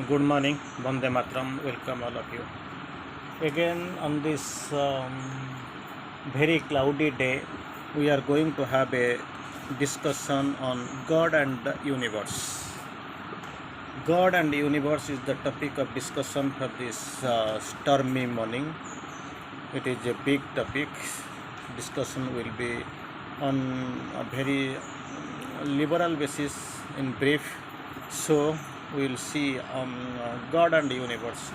Good morning, Vande Matram. Welcome all of you. Again on this very cloudy day, we are going to have a discussion on God and the universe. God and universe is the topic of discussion for this stormy morning. It is a big topic. Discussion will be on a very liberal basis in brief. So we will see God and universe.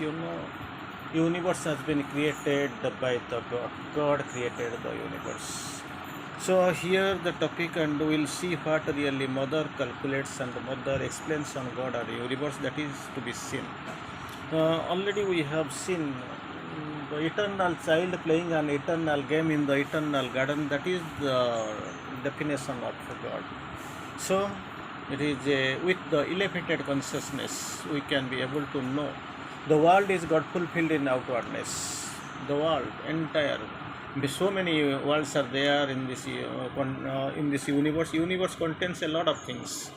Universe has been created by the God. God created the universe. So here the topic, and we will see what really Mother calculates and Mother explains on God and universe, that is to be seen. Already we have seen the eternal child playing an eternal game in the eternal garden. That is the definition of God. So it is with the elevated consciousness we can be able to know the world is God fulfilled in outwardness. The world entire, so many worlds are there in this universe. Universe contains a lot of things.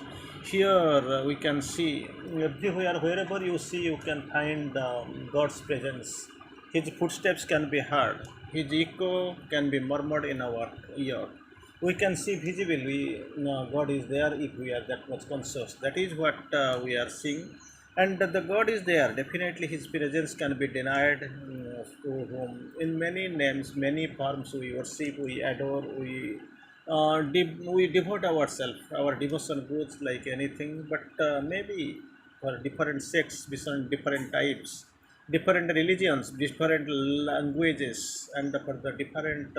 Here we can see everywhere, wherever you see, you can find God's presence. His footsteps can be heard. His echo can be murmured in our ear. We can see visibly God is there if we are that much conscious. That is what we are seeing. And the God is there. Definitely His presence can be denied to whom in many names, many forms we worship, we adore, we devote ourselves. Our devotion grows like anything, but maybe for different sects, different types, different religions, different languages, and for the different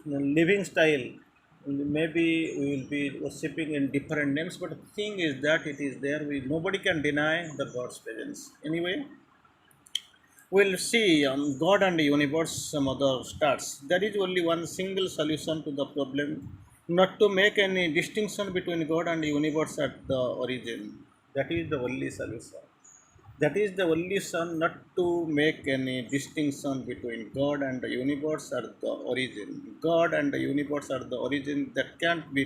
living style, maybe we will be worshipping in different names, but the thing is that it is there. Nobody can deny the God's presence. Anyway, we'll see God and the universe. Some other starts. There is only one single solution to the problem, not to make any distinction between God and the universe at the origin. That is the only solution. That is the only son, not to make any distinction between God and the universe are the origin. God and the universe are the origin. That can't be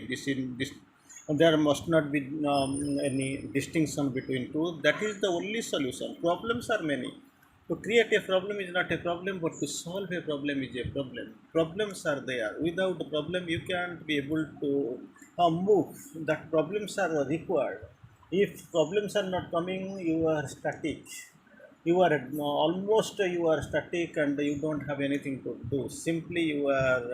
there must not be any distinction between two. That is the only solution. Problems are many. To create a problem is not a problem, but to solve a problem is a problem. Problems are there. Without the problem, you can't be able to move. That problems are required. If problems are not coming, you are static. You are almost you are static, and you don't have anything to do. Simply you are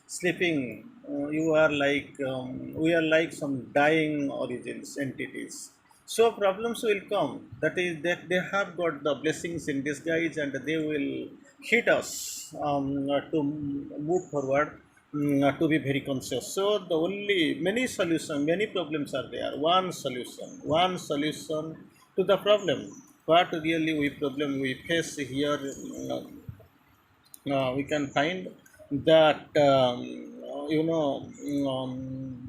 sleeping. You are like we are like some dying origins entities. So problems will come. That is that they have got the blessings in disguise, and they will hit us to move forward, to be very conscious. So the only many solutions, many problems are there. One solution to the problem. What really we problem we face here, we can find that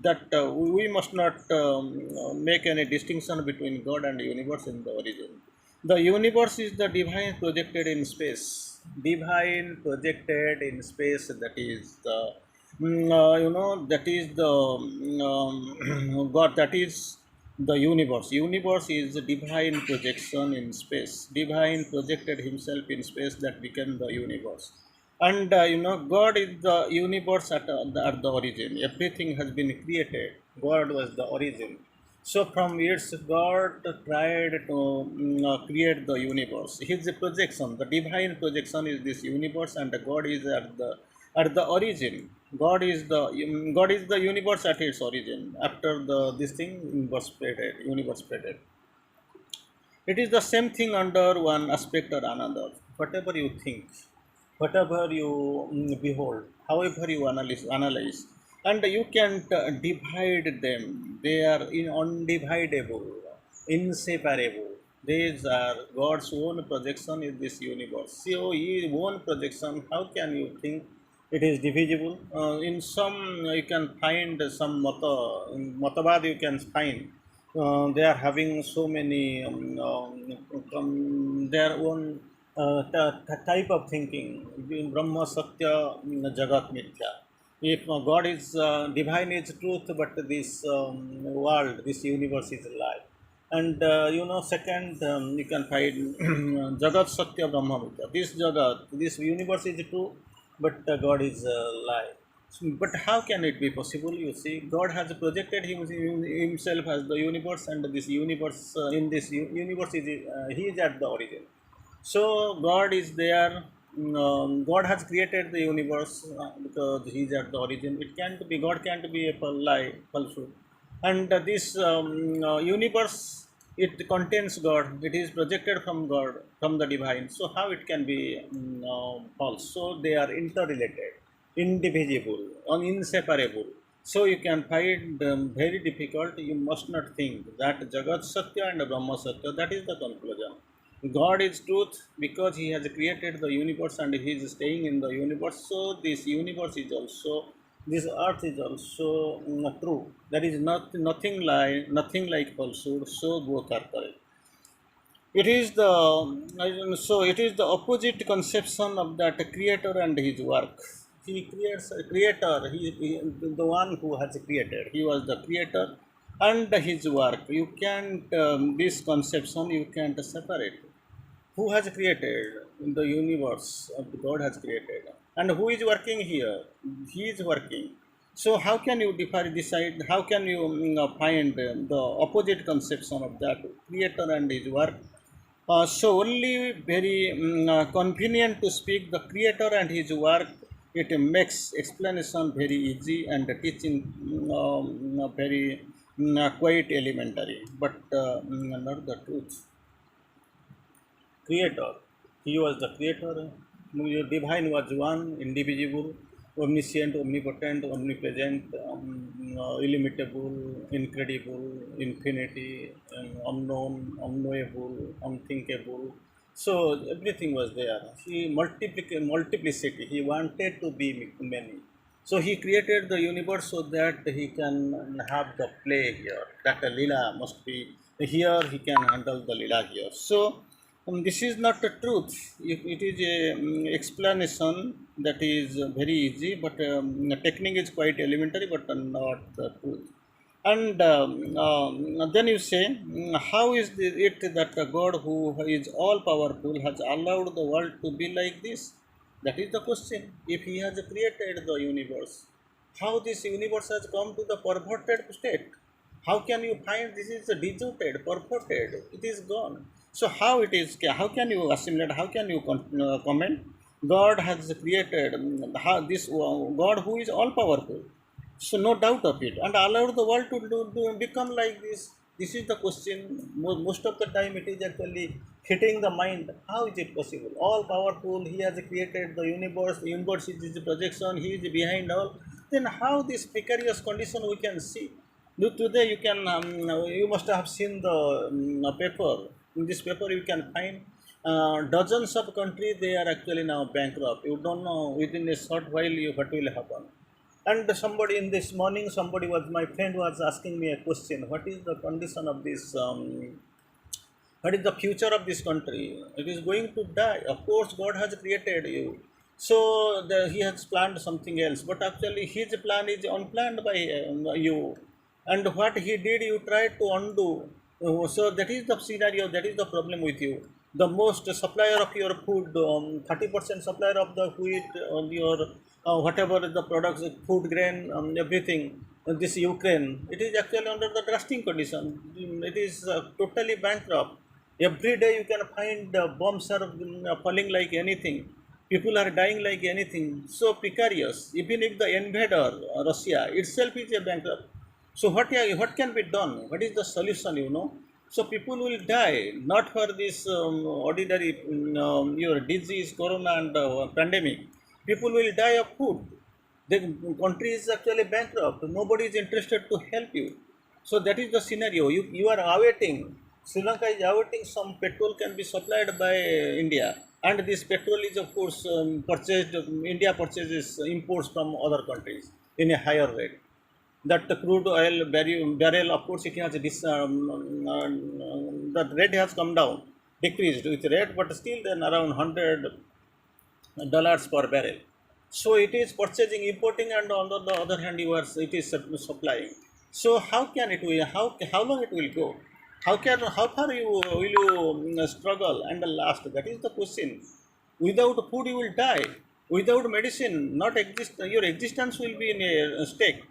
that we must not make any distinction between God and universe in the origin. The universe is the divine projected in space. Divine projected in space. That is the that is the God. That is the universe. Universe is a divine projection in space. Divine projected himself in space, that became the universe. And God is the universe at the origin. Everything has been created. God was the origin. So from its God tried to create the universe. His projection, the divine projection, is this universe, and God is at the origin. God is the universe at its origin. After this thing, universe spreaded. It is the same thing under one aspect or another. Whatever you think, whatever you behold, however you analyze, and you can't divide them. They are undividable, inseparable. These are God's own projection in this universe. So, His own projection, how can you think it is divisible? In some, you can find some matabad, you can find they are having so many their own type of thinking. Brahma Satya Jagat Mithya. If God is divine is truth, but this world, this universe is a lie. And second, you can find Jagat Satya Brahma Mithya. This Jagat, this universe is true, but God is a lie. But how can it be possible? You see, God has projected himself as the universe, and this universe, in this universe, he is at the origin. So God is there. God has created the universe because He is at the origin. It can't be, God can't be a lie, falsehood. And this universe, it contains God. It is projected from God, from the divine. So how it can be false? So they are interrelated, indivisible, inseparable. So you can find very difficult. You must not think that Jagat Satya and Brahma Satya. That is the conclusion. God is truth because He has created the universe and He is staying in the universe. So this universe is also, this earth is also true. There is nothing nothing like falsehood. So both are correct. It is the opposite conception of that creator and his work. He creates a creator. He the one who has created. He was the creator and his work. You can't this conception you can't separate. Who has created in the universe of God has created, and who is working here? He is working. So how can you decide? How can you find the opposite conception of that creator and his work? So only very convenient to speak the creator and his work. It makes explanation very easy and the teaching very quite elementary, but not the truth. Creator. He was the creator. The divine was one, indivisible, omniscient, omnipotent, omnipresent, illimitable, incredible, infinity, unknown, unknowable, unthinkable. So everything was there. Multiplicity. He wanted to be many. So he created the universe so that he can have the play here. That the lila must be here. He can handle the lila here. So this is not the truth. It is a explanation that is very easy, but the technique is quite elementary, but not the truth. And then you say, how is it that the God who is all powerful has allowed the world to be like this? That is the question. If He has created the universe, how this universe has come to the perverted state? How can you find this is deserted, perverted? It is gone. So how it is? How can you assimilate? How can you comment? God has created how this God who is all powerful. So no doubt of it, and allowed the world to become like this. This is the question. Most of the time, it is actually hitting the mind. How is it possible? All powerful, He has created the universe. The universe is His projection. He is behind all. Then how this precarious condition we can see? Today you can you must have seen the paper. In this paper you can find dozens of countries they are actually now bankrupt. You don't know within a short while what will happen. And somebody in this morning, my friend was asking me a question. What is the condition of this? What is the future of this country? It is going to die. Of course, God has created you. So He has planned something else. But actually, His plan is unplanned by you. And what He did, you try to undo. So that is the scenario. That is the problem with you. The most supplier of your food, 30% supplier of the wheat, on your whatever the products, food grain, everything. This Ukraine, it is actually under the drastic condition. It is totally bankrupt. Every day you can find bombs are falling like anything. People are dying like anything. So precarious. Even if the invader, Russia itself is a bankrupt. So what can be done? What is the solution? So people will die not for this ordinary your disease, corona and pandemic. People will die of food. The country is actually bankrupt. Nobody is interested to help you. So that is the scenario. You are awaiting. Sri Lanka is awaiting some petrol can be supplied by India, and this petrol is of course purchased. India purchases imports from other countries in a higher rate. That the crude oil barrel, of course, it has the rate has come down, decreased with rate, but still then around $100 per barrel. So it is purchasing, importing, and on the other hand, it is supplying. So how can it will how long it will go? How far you will you struggle and last? That is the question. Without food you will die. Without medicine, not exist. Your existence will be in a stake.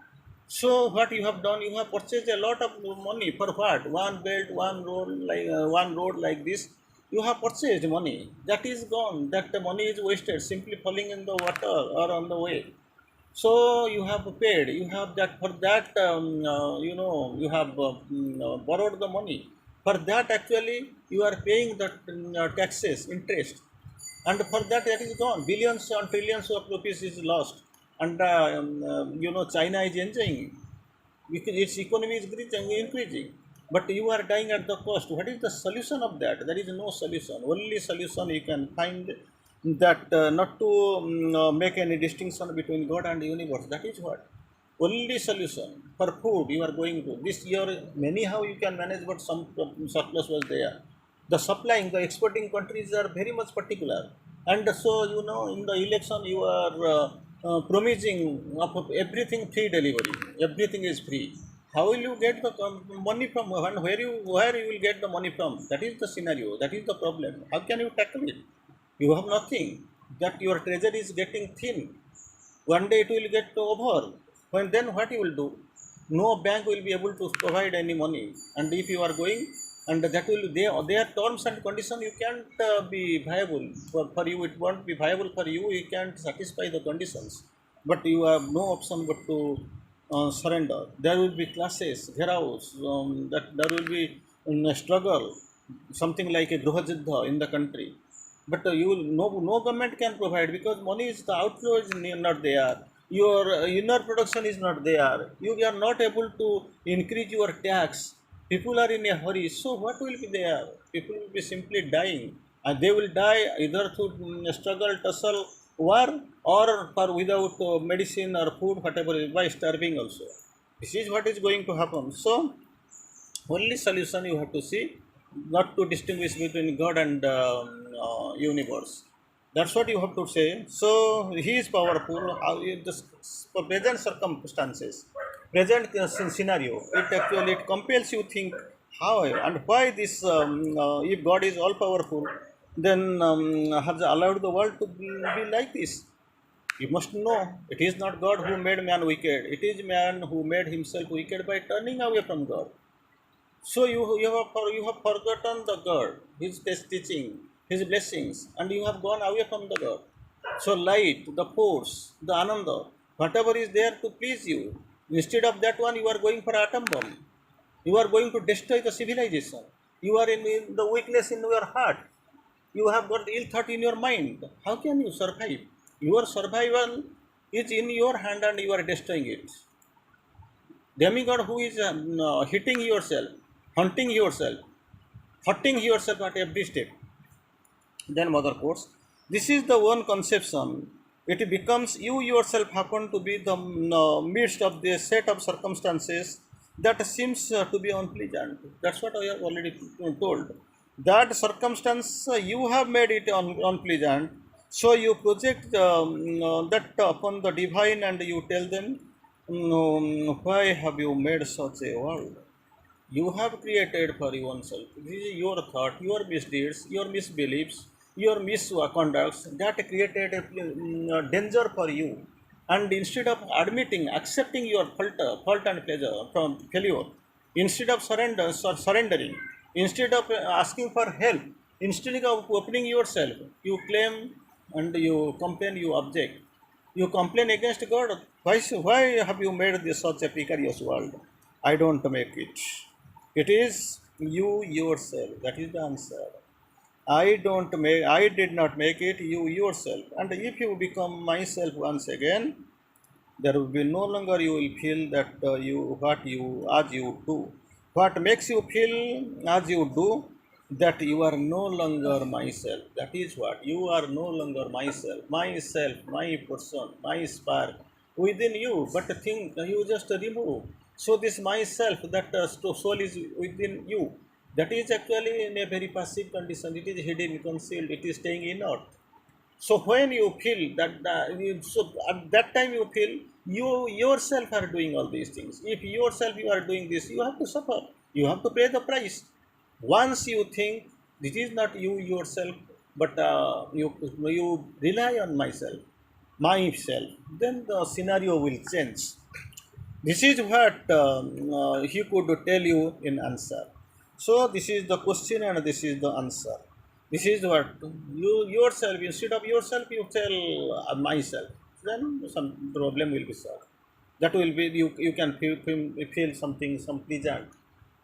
So what you have done? You have purchased a lot of money for what? One belt, one road like this. You have purchased money. That is gone. That money is wasted, simply falling in the water or on the way. So you have paid, you have that for that you have borrowed the money. For that actually you are paying the taxes, interest, and for that that is gone. Billions and trillions of rupees is lost. And China is enjoying because its economy is increasing, but you are dying at the cost. What is the solution of that? There is no solution. Only solution you can find, that not to make any distinction between God and universe. That is what only solution. For food you are going to this year anyhow you can manage, but some surplus was there. The supplying, the exporting countries are very much particular. And so in the election you are promising of everything free delivery. Everything is free. How will you get the money from, and where you will get the money from? That is the scenario. That is the problem. How can you tackle it? You have nothing. That your treasury is getting thin. One day it will get over. When then what you will do? No bank will be able to provide any money. And if you are going, and that will their terms and condition, you can't be viable for you. It won't be viable for you. You can't satisfy the conditions. But you have no option but to surrender. There will be classes, gherous, that there will be a struggle, something like a gruhajiddha in the country. But you will, no government can provide, because money is, the outflow is not there. Your inner production is not there. You are not able to increase your tax. People are in a hurry. So what will be there? People will be simply dying, and they will die either through struggle, tussle, war, or for without medicine or food, whatever, by starving also. This is what is going to happen. So only solution you have to see, not to distinguish between God and universe. That's what you have to say. So he is powerful. How the present circumstances, present scenario, it actually it compels you think how and why this. If God is all powerful, then has allowed the world to be like this. You must know it is not God who made man wicked. It is man who made himself wicked by turning away from God. So you have forgotten the God, His teaching, His blessings, and you have gone away from the God. So light, the force, the ananda, whatever is there to please you, instead of that one, you are going for atom bomb. You are going to destroy the civilization. You are in the weakness in your heart. You have got ill thought in your mind. How can you survive? Your survival is in your hand, and you are destroying it. Demigod who is hitting yourself, hunting yourself, hurting yourself at every step. Then mother quotes, this is the one conception. It becomes you yourself happen to be the midst of the set of circumstances that seems to be unpleasant. That's what I have already told. That circumstance you have made it unpleasant. So you project that upon the divine, and you tell them, why have you made such a world? You have created for yourself. This is your thought, your misdeeds, your misbeliefs, your misconducts that created a danger for you. And instead of admitting, accepting your fault and pleasure from failure, instead of surrendering, instead of asking for help, instead of opening yourself, you claim and you complain, you object. You complain against God. Why have you made this such a precarious world? I don't make it. It is you yourself. That is the answer. I did not make it, you yourself. And if you become myself once again, there will be no longer you will feel that you as you do. What makes you feel as you do, that you are no longer myself. That is what you are no longer myself, my person, my spark within you. But think you just remove. So this myself, that soul is within you. That is actually in a very passive condition. It is hidden, concealed. It is staying inert. So when you feel that, so at that time you feel you yourself are doing all these things. If yourself you are doing this, you have to suffer. You have to pay the price. Once you think this is not you yourself, but you rely on myself, then the scenario will change. This is what he could tell you in answer. So this is the question and this is the answer. This is what you yourself, instead of yourself you tell myself. Then some problem will be solved. That will be you can feel something, some pleasant,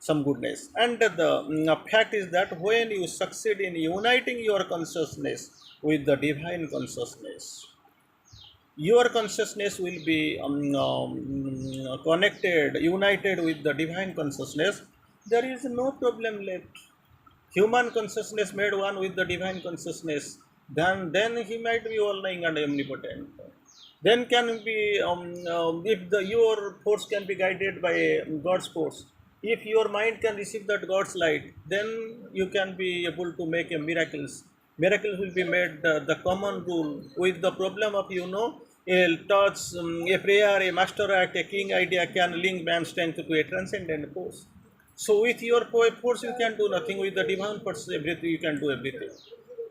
some goodness. And the fact is that when you succeed in uniting your consciousness with the divine consciousness, your consciousness will be connected, united with the divine consciousness. There is no problem left. Human consciousness made one with the divine consciousness, then he might be all knowing and omnipotent. Then can be if your force can be guided by God's force. If your mind can receive that God's light, then you can be able to make a miracles. Miracles will be made the common rule. With the problem of a touch, a prayer, a master act, a king idea can link man's strength to a transcendent force. So with your force you can do nothing. With the divine force, everything you can do everything.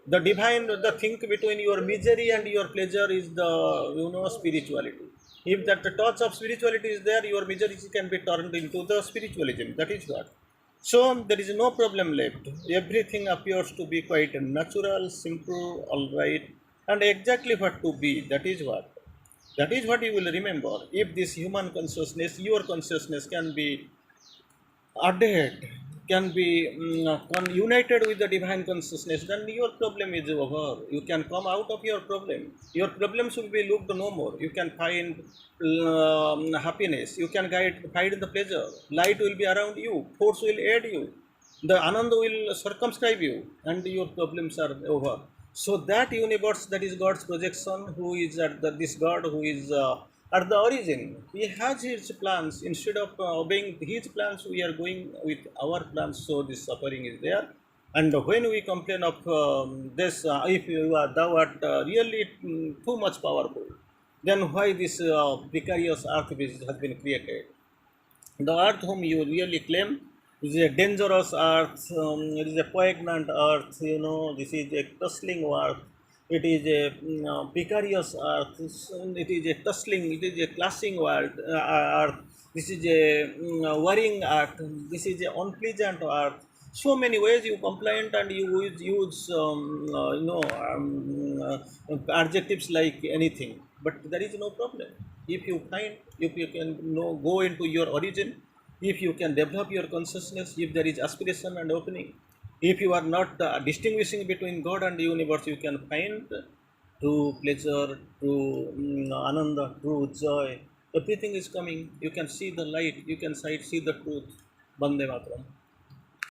The divine, the thing between your misery and your pleasure is the spirituality. If that the touch of spirituality is there, your misery can be turned into the spiritualism. That is what. So there is no problem left. Everything appears to be quite natural, simple, all right, and exactly what to be. That is what. That is what you will remember. If this human consciousness, your consciousness can be added, can be united with the divine consciousness, then your problem is over. You can come out of your problem. Your problems will be looked no more. You can find happiness. You can find the pleasure. Light will be around you. Force will aid you. The anand will circumscribe you, and your problems are over. So that universe, that is God's projection, who is at this God who is at the origin. He has his plans. Instead of obeying his plans, we are going with our plans. So this suffering is there. And when we complain of this, if you are thou art really too much powerful, then why this precarious earth has been created? The earth whom you really claim is a dangerous earth, it is a poignant earth, this is a tussling earth, it is a precarious earth, it is a tussling, it is a clashing earth, this is a worrying earth, this is a unpleasant earth. So many ways you complain and you use adjectives like anything, but there is no problem. If you find, if you can go into your origin, if you can develop your consciousness, if there is aspiration and opening, if you are not distinguishing between God and the universe, you can find true pleasure, true ananda, true joy. Everything is coming. You can see the light. You can see the truth. Bande Mataram.